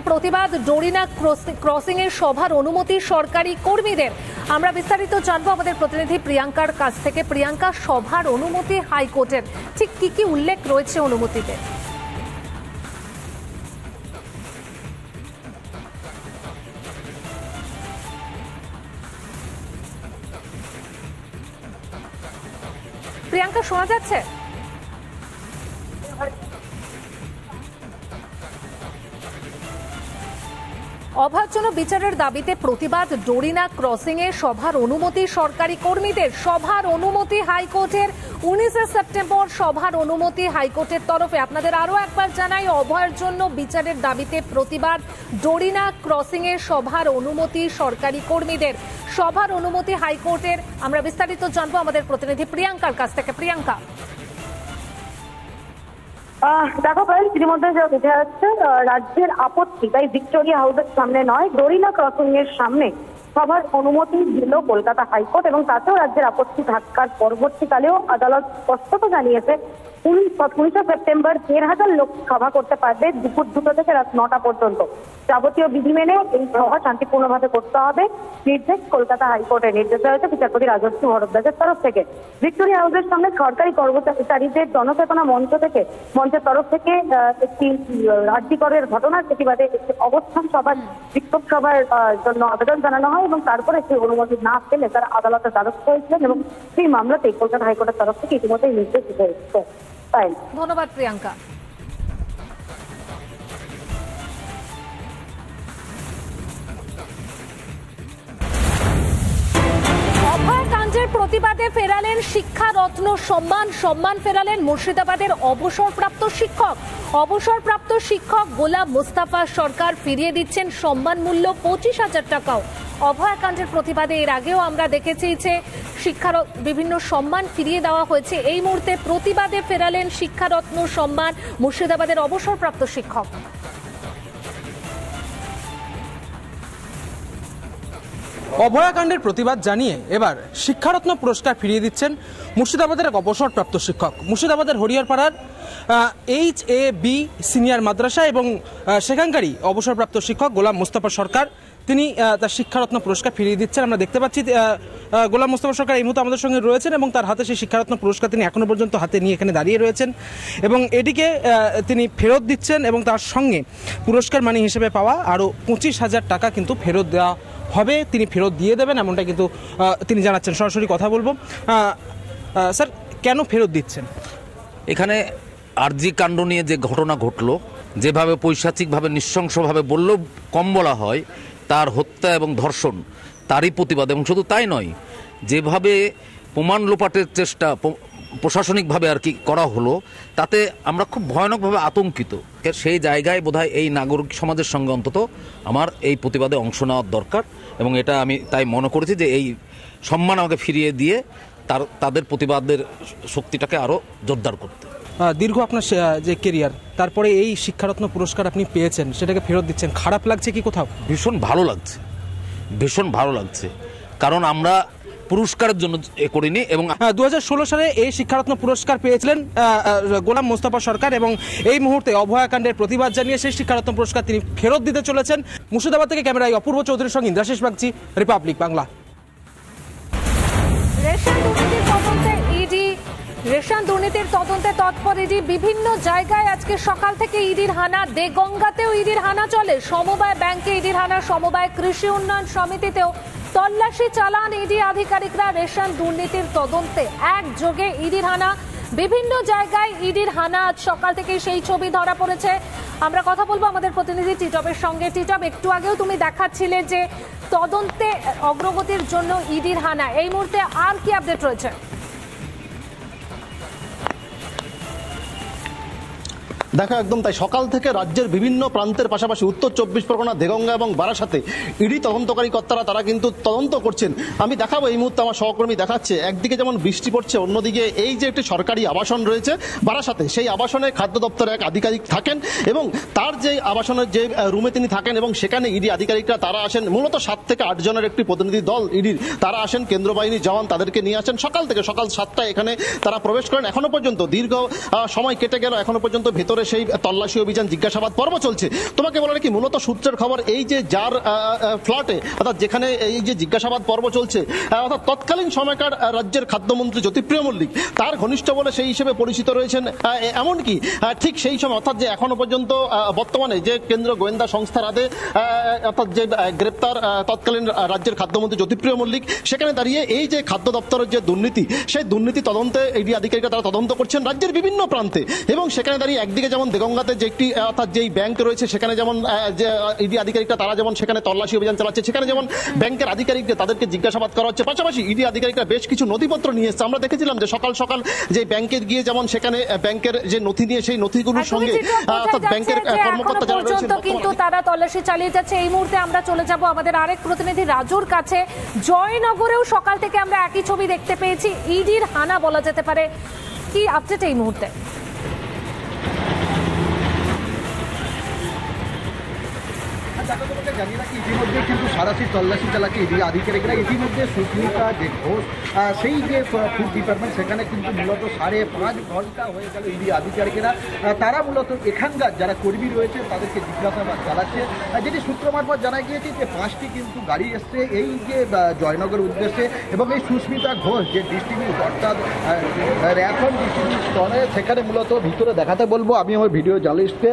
প্রতিবাদ, ডোরিনা ক্রসিং এর সভার অনুমতি সরকারি কর্মীদের। আমরা বিস্তারিত জানবো আমাদের প্রতিনিধি প্রিয়াঙ্কার কাছ থেকে। প্রিয়াঙ্কা, সভার অনুমতি হাইকোর্টের, ঠিক কি কি উল্লেখ রয়েছে অনুমতিতে? প্রিয়াঙ্কা, শোনা যাচ্ছে? অভয়ের জন্য বিচারের দাবিতে প্রতিবাদ, ডোরিনা ক্রসিং এ সভার অনুমতি সরকারি কর্মীদের। সভার অনুমতি হাইকোর্টের, 19 সেপ্টেম্বর সভার অনুমতি হাইকোর্টের তরফে। আপনাদের আরো একবার জানাই, অভয়ের জন্য বিচারের দাবিতে প্রতিবাদ, ডোরিনা ক্রসিং এ সভার অনুমতি সরকারি কর্মীদের। সভার অনুমতি হাইকোর্টের। আমরা বিস্তারিত জানবো আমাদের প্রতিনিধি প্রিয়াঙ্কার কাছ থেকে। প্রিয়াঙ্কা, দেখো ভাই, ইতিমধ্যে যা বোঝা যাচ্ছে রাজ্যের আপত্তি তাই ভিক্টোরিয়া হাউসের সামনে নয়, ডোরিনা ক্রসিং এর সামনে সভার অনুমতি দিল কলকাতা হাইকোর্ট। এবং তাতেও রাজ্যের আপত্তি থাকার পরবর্তীকালেও আদালত স্পষ্টত জানিয়েছে 19 সেপ্টেম্বর 1000 লোক সভা করতে পারবে দুপুর 2টা থেকে রাত 9টা পর্যন্ত। যাবতীয় বিধি মেনে এই সভা শান্তিপূর্ণভাবে করতে হবে নির্দেশ কলকাতা হাইকোর্টের। নির্দেশ দেওয়া হয়েছে বিচারপতি রাজশ্রী ভরদ্বাজের তরফ থেকে। ভিক্টোরিয়া হাউসের সামনে সরকারি কর্মচারীদের জনচেতনা মঞ্চের তরফ থেকে একটি রাজ্যিকরের ঘটনার প্রতিবাদে একটি অবস্থান সভার, বিক্ষোভ সভার জন্য আবেদন জানানো হয় এবং তারপরে সেই অনুমতি না পেলে তারা আদালতের দ্বারস্থ হয়েছিলেন এবং সেই মামলাতেই কলকাতা হাইকোর্টের তরফ থেকে ইতিমধ্যেই নির্দেশ দিতে হয়েছে। ধন্যবাদ প্রিয়াঙ্কা। অভয়কাণ্ডের প্রতিবাদে ফেরালেন শিক্ষারত্ন সম্মান ফেরালেন মুর্শিদাবাদের অবসরপ্রাপ্ত শিক্ষক গোলাম মোস্তফা সরকার। ফিরিয়ে দিচ্ছেন সম্মান মূল্য 25,000 টাকাও। অভয়াকাণ্ডের প্রতিবাদে এর আগেও আমরা দেখেছি যে বিভিন্ন সম্মান ফিরিয়ে দেওয়া হয়েছে। এই মুহূর্তে প্রতিবাদে ফেরালেন শিক্ষারত্ন সম্মান মুর্শিদাবাদের অবসরপ্রাপ্ত শিক্ষক। অভয়াকাণ্ডের প্রতিবাদ জানিয়ে এবার শিক্ষারত্ন পুরস্কার ফিরিয়ে দিচ্ছেন মুর্শিদাবাদের এক অবসরপ্রাপ্ত শিক্ষক। মুর্শিদাবাদের হরিয়ারপাড়ার HAB সিনিয়র মাদ্রাসা এবং সেখানকারই অবসরপ্রাপ্ত শিক্ষক গোলাম মোস্তফা সরকার, তিনি তার শিক্ষারত্ন পুরস্কার ফিরিয়ে দিচ্ছেন। আমরা দেখতে পাচ্ছি গোলাম মোস্তফা সরকার এই মুহূর্তে আমাদের সঙ্গে রয়েছেন এবং তার হাতে সেই শিক্ষারত্ন পুরস্কার তিনি এখনো পর্যন্ত হাতে নিয়ে এখানে দাঁড়িয়ে রয়েছেন এবং এটিকে তিনি ফেরত দিচ্ছেন এবং তার সঙ্গে পুরস্কার মানি হিসেবে পাওয়া আরও 25,000 টাকা কিন্তু ফেরত দেওয়া হবে, তিনি ফেরত দিয়ে দেবেন এমনটা কিন্তু তিনি জানাচ্ছেন। সরাসরি কথা বলবো। স্যার, কেন ফেরত দিচ্ছেন? এখানে আরজি কাণ্ড নিয়ে যে ঘটনা ঘটলো, যেভাবে পৈশাচিকভাবে নৃশংসভাবে বললেও কম বলা হয়, তার হত্যা এবং ধর্ষণ, তারই প্রতিবাদ। এবং শুধু তাই নয়, যেভাবে প্রমাণ লোপাটের চেষ্টা প্রশাসনিকভাবে আর কি করা হলো, তাতে আমরা খুব ভয়ানকভাবে আতঙ্কিত। সেই জায়গায় বোধহয় এই নাগরিক সমাজের সঙ্গে অন্তত আমার এই প্রতিবাদে অংশ নেওয়ার দরকার এবং এটা আমি তাই মনে করেছি যে এই সম্মান আমাকে ফিরিয়ে দিয়ে তাদের প্রতিবাদের শক্তিটাকে আরও জোরদার করতে। দীর্ঘ আপনার যে কেরিয়ার, তারপরে এই শিক্ষারত্ন পুরস্কার আপনি পেয়েছেন, সেটাকে ফেরত দিচ্ছেন, খারাপ লাগছে কি কোথাও? ভীষণ ভালো লাগছে, কারণ আমরা পুরস্কারের জন্য করিনি। এবং 2016 সালে এই শিক্ষারত্ন পুরস্কার পেয়েছিলেন গোলাম মোস্তফা সরকার এবং এই মুহূর্তে অভয়াকাণ্ডের প্রতিবাদ জানিয়ে সেই শিক্ষারত্ন পুরস্কার তিনি ফেরত দিতে চলেছেন। মুর্শিদাবাদ থেকে ক্যামেরায় অপূর্ব চৌধুরীর সঙ্গে ইন্দ্রাশিস বাগচি, রিপাবলিক বাংলা। রেশন দুর্নীতির তদন্তে তৎপর ইডি। বিভিন্ন জায়গায় আজকে সকাল থেকে ইডির হানা। দেগঙ্গাতেও ইডির হানা চলে, সমবায় ব্যাংকে ইডির হানা, সমবায় কৃষি উন্নয়ন সমিতিতেও তল্লাশি চালান ইডি আধিকারিকরা। রেশন দুর্নীতির তদন্তে একযোগে ইডির হানা। বিভিন্ন জায়গায় ইডির হানা আজ সকাল থেকে, সেই ছবি ধরা পড়েছে। আমরা কথা বলবো আমাদের প্রতিনিধি টিটবের সঙ্গে। টিটব, একটু আগেও তুমি দেখাচ্ছিলে যে তদন্তে অগ্রগতির জন্য ইডির হানা, এই মুহূর্তে আর কি আপডেট রয়েছে? দেখা একদম তাই, সকাল থেকে রাজ্যের বিভিন্ন প্রান্তের পাশাপাশি উত্তর 24 পরগনা, দেগঙ্গা এবং বারাসাতে ইডি তদন্তকারী কর্তারা তারা কিন্তু তদন্ত করছেন। আমি দেখাবো, এই মুহূর্তে আমার সহকর্মী দেখাচ্ছে, একদিকে যেমন বৃষ্টি পড়ছে, অন্যদিকে এই যে একটি সরকারি আবাসন রয়েছে বারাসাতে, সেই আবাসনে খাদ্য দপ্তরের এক আধিকারিক থাকেন এবং তার যে আবাসনের যে রুমে তিনি থাকেন এবং সেখানে ইডি আধিকারিকরা তারা আসেন, মূলত 7 থেকে 8 জনের একটি প্রতিনিধি দল ইডির, তারা আসেন, কেন্দ্র বাহিনীর জওয়ান তাদেরকে নিয়ে আসেন। সকাল 7টায় এখানে তারা প্রবেশ করেন। এখনো পর্যন্ত দীর্ঘ সময় কেটে গেল, এখনো পর্যন্ত ভেতরে করে সেই তল্লাশি অভিযান জিজ্ঞাসাবাদ পর্ব চলছে। তোমাকে বলা কি মূলত সূত্রের খবর এই যে যার ফ্ল্যাটে অর্থাৎ যেখানে এই যে জিজ্ঞাসাবাদ পর্ব চলছে অর্থাৎ তৎকালীন সময়কার রাজ্যের খাদ্যমন্ত্রী জ্যোতিপ্রিয় মল্লিক তার ঘনিষ্ঠ বলে সেই হিসেবে পরিচিত রয়েছেন। এমনকি ঠিক সেই সময় অর্থাৎ যে এখনো পর্যন্ত বর্তমানে যে কেন্দ্রীয় গোয়েন্দা সংস্থার হাতে অর্থাৎ যে গ্রেপ্তার তৎকালীন রাজ্যের খাদ্যমন্ত্রী জ্যোতিপ্রিয় মল্লিক, সেখানে দাঁড়িয়ে এই যে খাদ্য দপ্তরের যে দুর্নীতি সেই দুর্নীতি তদন্তে ইডি আধিকারিকরা তারা তদন্ত করছেন রাজ্যের বিভিন্ন প্রান্তে। এবং সেখানে দাঁড়িয়ে একদিকে যেমন দেগঙ্গাতে যে একটি অর্থাৎ যেই ব্যাংক রয়েছে সেখানে যেমন যে ইডি আধিকারিকরা তারা যেমন সেখানে তল্লাশি অভিযান চালাচ্ছে, সেখানে যেমন ব্যাংকের আধিকারিকদের তাদেরকে জিজ্ঞাসাবাদ করা হচ্ছে, পাশাপাশি ইডি আধিকারিকরা বেশ কিছু নথিপত্র নিয়ে এসেছে। আমরা দেখেছিলাম যে সকাল সকাল যে ব্যাংকে গিয়ে যেমন সেখানে ব্যাংকের যে নথি নিয়ে সেই নথিগুলোর সঙ্গে অর্থাৎ ব্যাংকের কর্মকর্তা যারা রয়েছেন কিন্তু তারা তল্লাশি চালিয়ে যাচ্ছে। এই মুহূর্তে আমরা চলে যাব আমাদের আরেক প্রতিনিধি রাজুর কাছে। জয়নগরেও সকাল থেকে আমরা একই ছবি দেখতে পেয়েছি, ইডির হানা বলা যেতে পারে। কি আপডেট এই মুহূর্তে? জানি না কি ইতিমধ্যে কিন্তু সারাশি তল্লাশি চালাচ্ছে ইডি আধিকারিকরা। ইতিমধ্যে সুস্মিতা যে ঘোষ সেই যে ফুড ডিপার্টমেন্ট সেখানে কিন্তু মূলত 5.5 ঘন্টা হয়ে গেল ইডি আধিকারিকেরা তারা মূলত এখানকার যারা কর্মী রয়েছে তাদেরকে জিজ্ঞাসাবাদ চালাচ্ছে। যেটি সূত্র মারফত জানা গিয়েছে যে 5টি কিন্তু গাড়ি এসছে এই যে জয়নগর উদ্দেশ্যে, এবং এই সুস্মিতা ঘোষ যে ডিস্ট্রিবিউট অর্থাৎ রেশন ডিস্ট্রিবিউট স্তরে সেখানে মূলত ভিতরে দেখাতে বলবো আমি আমার ভিডিও জার্নালিস্টকে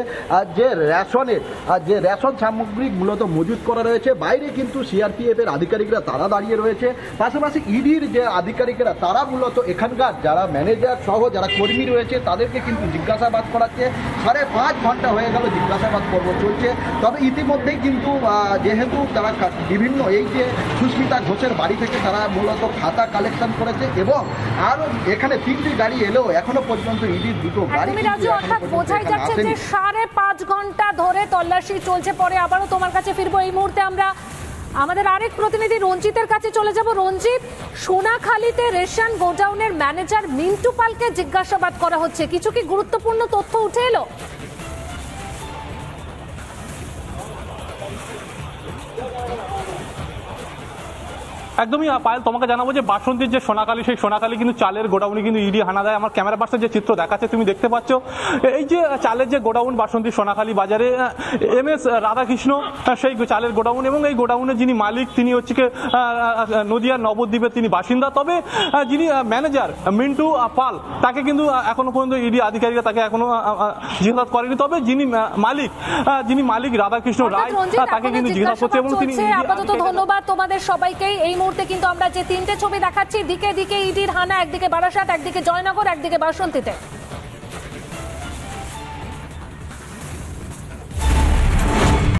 যে রেশনের যে রেশন সামগ্রী মূলত মজুত করা রয়েছে। বাইরে কিন্তু সিআরপিএফ এর আধিকারিকরা তারা দাঁড়িয়ে রয়েছে, পাশাপাশি ইডির যে আধিকারিকরা তারা মূলত এখানকার যারা ম্যানেজার সহ যারা কর্মী রয়েছে তাদেরকে কিন্তু জিজ্ঞাসাবাদ করাচ্ছে। 5.5 ঘন্টা হয়ে গেল জিজ্ঞাসাবাদ পর্ব চলছে। তবে ইতিমধ্যেই কিন্তু যেহেতু তারা বিভিন্ন এই যে সুস্মিতা ঘোষের বাড়ি থেকে তারা মূলত খাতা কালেকশন করেছে এবং আরো এখানে 3টি গাড়ি এলেও এখনো পর্যন্ত ইডির 2টো গাড়ি বোঝাই যাচ্ছে যে 5.5 ঘন্টা ধরে তল্লাশি চলছে। পরে আবারও তোমার কাছে ফিরবো। এই মুহূর্তে আমরা আমাদের আরেক প্রতিনিধি রঞ্জিতের কাছে চলে যাব। রঞ্জিত, সোনাখালীতে রেশন গোডাউনের ম্যানেজার মিন্টু পালকে জিজ্ঞাসাবাদ করা হচ্ছে, কিছু কি গুরুত্বপূর্ণ তথ্য উঠে এলো? একদমই পায়েল, তোমাকে জানাবো যে বাসন্তীর যে সোনাখালী সেই সোনাখালী কিন্তু চালের গোডাউনে কিন্তু ইডি হানা দেয়। আমার ক্যামেরা পার্সের যে চিত্র দেখাচ্ছে তুমি দেখতে পাচ্ছ, এই যে চালের যে গোডাউন বাসন্তী সোনাখালী বাজারে MS রাধাকৃষ্ণ সেই চালের গোডাউন, এবং এই গোডাউনের যিনি মালিক তিনি হচ্ছে নদিয়ার নবদ্বীপের তিনি বাসিন্দা। তবে যিনি ম্যানেজার মিন্টু পাল তাকে কিন্তু এখনো পর্যন্ত ইডি আধিকারিকরা তাকে এখনো জিজ্ঞাসা করেনি। তবে যিনি মালিক রাধাকৃষ্ণ রায় তাকে কিন্তু জিজ্ঞাসা করছে এবং তিনি আপাতত ধন্যবাদ তোমাদের সবাইকে। এই মুহূর্তে কিন্তু আমরা যে 3টে ছবি দেখাচ্ছি, দিকে দিকে ইডির হানা, একদিকে বারাসাত, একদিকে জয়নগর, একদিকে বাসন্তীতে।